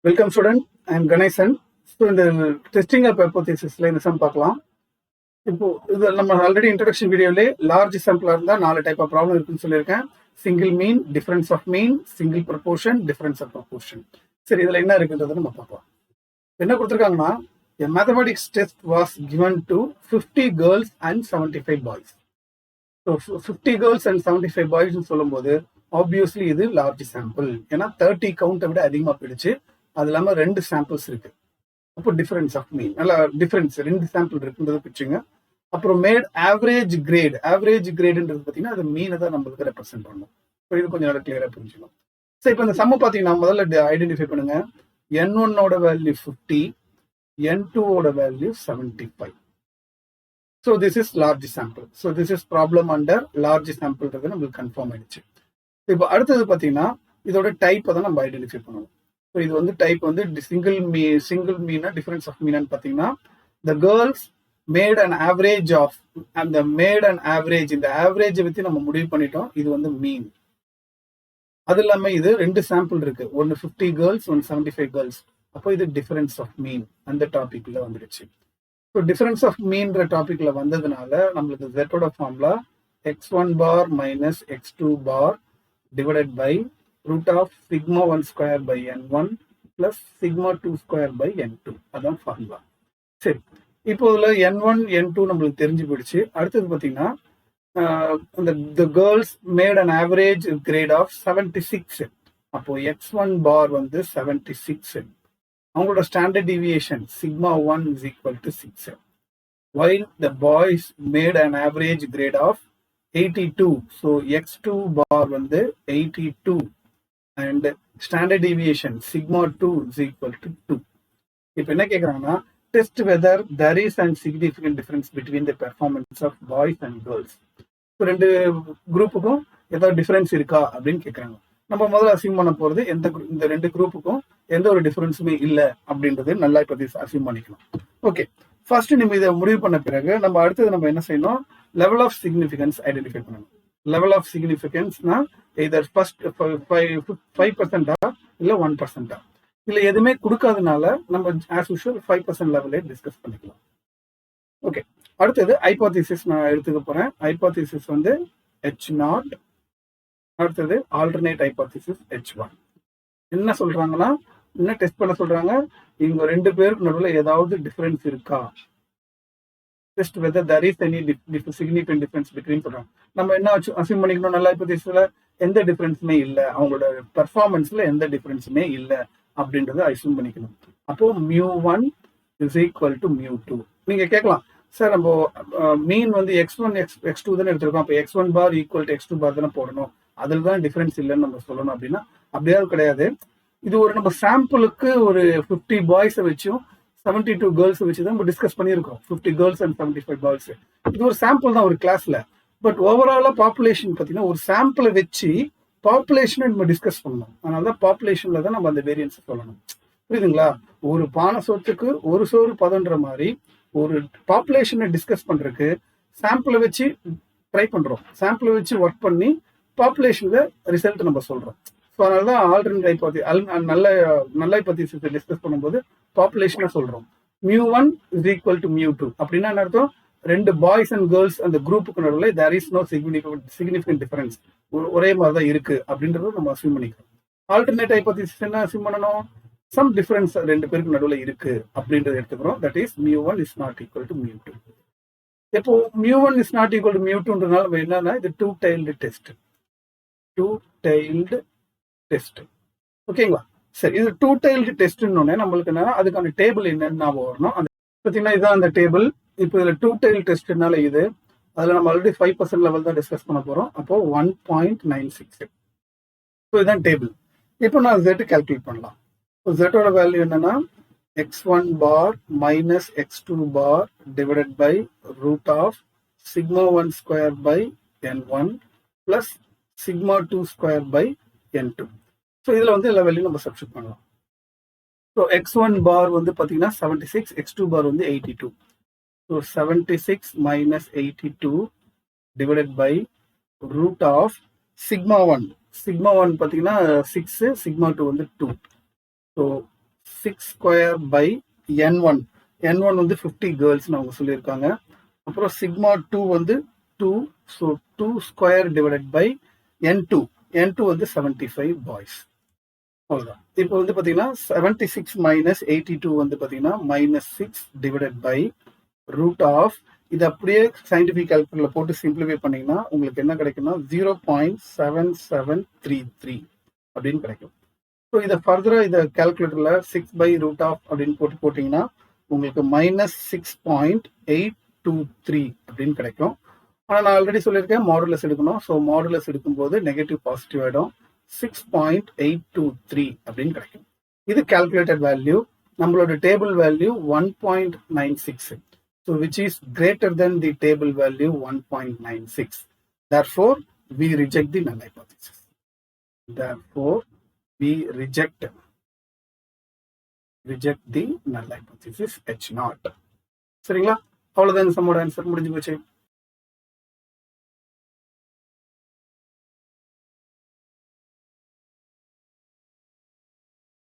Welcome student, I am Ganesan. So in the testing of hypothesis இந்த sum பார்க்கலாம். இப்போ இது நம்ம ஆல்ரெடி இன்ட்ரோடக்ஷன் வீடியோல லார்ஜ் சாம்பிளா இருந்தா 4 டைப் ஆஃப் ப்ராப்ளம் இருக்குன்னு சொல்லியிருக்கேன். Single mean, difference of mean, single proportion, difference of proportion. சரி, இதுல என்ன இருக்குன்றதை நம்ம பார்க்கலாம். என்ன கொடுத்துருக்காங்கன்னா, a mathematics test was given to 50 girls and 75 boys. So 50 girls and 75 boys சொல்லும்போது ஆப்வியஸ்லி இது லார்ஜ் சாம்பிள். ஏன்னா 30 கவுண்டை விட அதிகமாக போயிடுச்சு. அது இல்லாமல் 2 சாம்பிள்ஸ் இருக்கு. அப்போ டிஃபரன்ஸ் ஆஃப் மீன் நல்லா டிஃபரன்ஸ் 2 சாம்பிள் இருக்குன்றது பிடிச்சிங்க. அப்புறம் மேட் ஆவரேஜ் கிரேட். ஆவரேஜ் கிரேடுன்றது பார்த்தீங்கன்னா அது மீனை தான் நம்மளுக்கு ரெப்ரசென்ட் பண்ணணும். ஸோ இது கொஞ்சம் நல்லா கிளியராக புரிஞ்சுக்கணும். ஸோ இப்போ இந்த சம்ம பார்த்தீங்கன்னா முதல்ல ஐடென்டிஃபை பண்ணுங்க. N1ஓட value 50, N2ஓட value 75. So this is large sample. So this is problem under large sample நம்மளுக்கு கன்ஃபார்ம் ஆயிடுச்சு. இப்போ அடுத்தது பார்த்தீங்கன்னா இதோட டைப்பை தான் நம்ம ஐடென்டிஃபை பண்ணணும். ஸோ இது வந்து டைப் வந்து சிங்கிள் மீனா டிஃபரன்ஸ் ஆஃப் மீனான்னு பார்த்தீங்கன்னா the girls made and average of அந்த மேட் அண்ட் ஆவரேஜ் இந்த ஆவரேஜை பற்றி நம்ம முடிவு பண்ணிட்டோம். இது வந்து மீன். அது இல்லாமல் இது 2 சாம்பிள் இருக்கு. ஒன்று 50 கேர்ள்ஸ், ஒன்று 75 கேர்ள்ஸ். அப்போ இது டிஃபரன்ஸ் ஆஃப் மீன் அந்த டாபிக்ல வந்துடுச்சு. ஸோ டிஃபரன்ஸ் ஆஃப் மீன்ற டாபிக்ல வந்ததுனால நம்மளுக்கு Z-ஓட formula x1 bar minus x2 bar divided by root of sigma 1 square by n1 plus sigma 2 square by n2. அதான் ஃபார்முலா. சரி, இப்போ இதுல n1 n2 நம்மளுக்கு தெரிஞ்சு போயிடுச்சு. அடுத்தது பார்த்தீங்கன்னா the girls made an average grade of 76. அப்போ x1 bar வந்து 76. அவங்களோட standard deviation sigma 1 is equal to 6. While the boys made an average grade of 82. So x2 bar வந்து 82 and standard deviation sigma 2 is equal to 2. இப்போ என்ன கேட்குறாங்கன்னா, test whether there is a significant difference between the performance of boys and girls. இப்போ 2 குரூப்புக்கும் ஏதாவது difference இருக்கா அப்படின்னு கேட்குறாங்க. நம்ம முதல்ல அசியூம் பண்ண போகிறது இந்த 2 குரூப்புக்கும் எந்த ஒரு டிஃபரன்ஸுமே இல்லை அப்படின்றது நல்லா இப்போ அசியூம் பண்ணிக்கலாம். ஓகே, ஃபர்ஸ்ட் நம்ம இதை முடிவு பண்ண பிறகு நம்ம அடுத்தது நம்ம என்ன செய்யணும், லெவல் ஆஃப் சிக்னிஃபிகன்ஸ் ஐடென்டிஃபை பண்ணணும். லெவல் ஆஃப் சிக்னிஃபிகன்ஸ்னா இதர் ஃபர்ஸ்ட் 5% இல்லை 1%. இல்லை எதுவுமே கொடுக்காதனால நம்ம ஆஸ் யூஷுவல் 5% லெவலே டிஸ்கஸ் பண்ணிக்கலாம். ஓகே, அடுத்தது ஹைபோதீசிஸ் நான் எடுத்துக்க போறேன். ஹைபோதீசிஸ் வந்து H0. அடுத்தது ஆல்டர்னேட் ஹைபோதீசிஸ் H1. என்ன சொல்றாங்கன்னா, என்ன டெஸ்ட் பண்ண சொல்றாங்க, இவங்க 2 பேருக்கு நடுவில் ஏதாவது டிஃபரன்ஸ் இருக்கா, test weather there is any significant difference between சொல்றாங்க. நம்ம என்ன அசியூம் பண்ணிக்கணும், நல்லா ஹைபோதீசிஸ்ல எந்த டிஃபரன்ஸுமே இல்லை, அவங்களோட பெர்ஃபார்மன்ஸ்ல எந்த டிஃபரன்ஸுமே இல்லை அப்படின்றத அசியூம் பண்ணிக்கணும். அப்போ μ1 is equal to μ2. நீங்க கேட்கலாம், சார் நம்ம மீன் வந்து x1 x2 தானே எடுத்திருக்கோம், அப்போ x1 bar equal to x2 bar தானே போடணும், அதில் தான் டிஃபரன்ஸ் இல்லைன்னு நம்ம சொல்லணும் அப்படின்னா அப்படியாவது கிடையாது. இது ஒரு நம்ம சாம்பிளுக்கு ஒரு 50 பாய்ஸை வச்சும் 72 கேர்ள்ஸ் வச்சு தான் நம்ம டிஸ்கஸ் பண்ணியிருக்கோம். 50 கேர்ள்ஸ் அண்ட் 75 பாய்ஸ். இது ஒரு சாம்பிள் தான் ஒரு கிளாஸ்ல. பட் ஓவராலா பாப்புலேஷன் பார்த்தீங்கன்னா ஒரு சாம்பிளை வச்சு பாப்புலேஷனை நம்ம டிஸ்கஸ் பண்ணணும். அதனால தான் பாப்புலேஷன்ல தான் நம்ம அந்த வேரியன்ஸ் சொல்லணும். புரியுதுங்களா? ஒரு பானை சோத்துக்கு ஒரு சோறு பதன்ற மாதிரி ஒரு பாப்புலேஷனை டிஸ்கஸ் பண்றதுக்கு சாம்பிளை வச்சு ட்ரை பண்றோம். சாம்பிளை வச்சு ஒர்க் பண்ணி பாப்புலேஷன்ல ரிசல்ட் நம்ம சொல்றோம். ஸோ அதனால தான் ஆல்டர்னேட் ஹைபோதீசிஸ் நல்ல ஹைபோதீசிஸை டிஸ்கஸ் பண்ணும்போது பாப்புலேஷனை சொல்றோம். μ1 is equal to μ2. அப்படின்னா என்ன அர்த்தம், 2 பாய்ஸ் அண்ட் கேர்ள்ஸ் அந்த குரூப்புக்கு நடுவில் there is no significant difference, ஒரே மாதிரி தான் இருக்கு அப்படின்றத நம்ம அசியூம் பண்ணிக்கிறோம். ஆல்டர்னேட் ஹைபோதீசிஸ் என்ன அசியூம் பண்ணணும், சம் டிஃபரன்ஸ் 2 பேருக்கு நடுவில் இருக்கு அப்படின்றத எடுத்துக்கிறோம். That is μ1 is not equal to μ2. இப்போ μ1 is not equal to μ2ன்றதுனால நம்ம என்னன்னா இது டூ டைல்டு டெஸ்ட். ஓகேங்களா? சரி, இது டூ டைல்டு டெஸ்ட்னு நம்மளுக்கு என்ன அதுக்கான டேபிள் என்னன்னு ஞாபகம் வரணும். அந்த பார்த்தீங்கன்னா இதுதான் அந்த டேபிள். இப்போ இதில் டூ டைல் டெஸ்ட்னால இது அதில் நம்ம ஆல்ரெடி 5% லெவல் தான் டிஸ்கஸ் பண்ண போகிறோம். அப்போ 1.96. ஸோ இதுதான் டேபிள். இப்போ நான் Z கால்குலேட் பண்ணலாம். ஸோ Z-ஓட வேல்யூ என்னன்னா x1 bar minus x2 bar divided by root of sigma 1 square by n1 plus sigma 2 square by n2. So இதில் வந்து எல்லா வேல்யூ நம்ம சப்ஸ்டிட் பண்ணலாம். ஸோ x1 bar வந்து பார்த்தீங்கன்னா 76, x2 bar வந்து 82. So 76 minus 82 divided by root of sigma 1. sigma 1 பார்த்தீங்கன்னா 6, sigma 2 வந்து 2. So 6 square by n1. n1 வந்து 50 கேர்ள்ஸ்னு அவங்க சொல்லியிருக்காங்க. அப்புறம் சிக்மா 2 வந்து 2, so 2 square divided by n2. n2 வந்து 75 பாய்ஸ். அவ்வளோதான். இப்போ வந்து பார்த்தீங்கன்னா 76 மைனஸ் 82 வந்து பார்த்தீங்கன்னா -6 டிவைடட் பை ரூட் ஆஃப், இது அப்படியே சயின்டிஃபிக் கால்குலேட்டர்ல போட்டு சிம்பிளிஃபை பண்ணீங்கன்னா உங்களுக்கு என்ன கிடைக்கும்னா 0.7733 அப்படின்னு கிடைக்கும். ஸோ இதை ஃபர்தராக இதை கால்குலேட்டர்ல 6 பை ரூட் ஆஃப் அப்படின்னு போட்டிங்கன்னா உங்களுக்கு -6.823 அப்படின்னு கிடைக்கும். ஆனால் நான் ஆல்ரெடி சொல்லியிருக்கேன் மாடுலஸ் எடுக்கணும். ஸோ மாடுலஸ் எடுக்கும்போது நெகட்டிவ் பாசிட்டிவ் ஆகிடும். 6.823 அப்படின்னு கிடைக்கும். இது கால்குலேட்டட் வேல்யூ. நம்மளோட table value 1.96. So which is greater than the table value 1.96. Therefore, we reject the null hypothesis. Therefore, we reject the null hypothesis H0. சரிங்களா? அவ்வளவுதான் சம்மோட ஆன்சர் முடிஞ்சு போச்சு.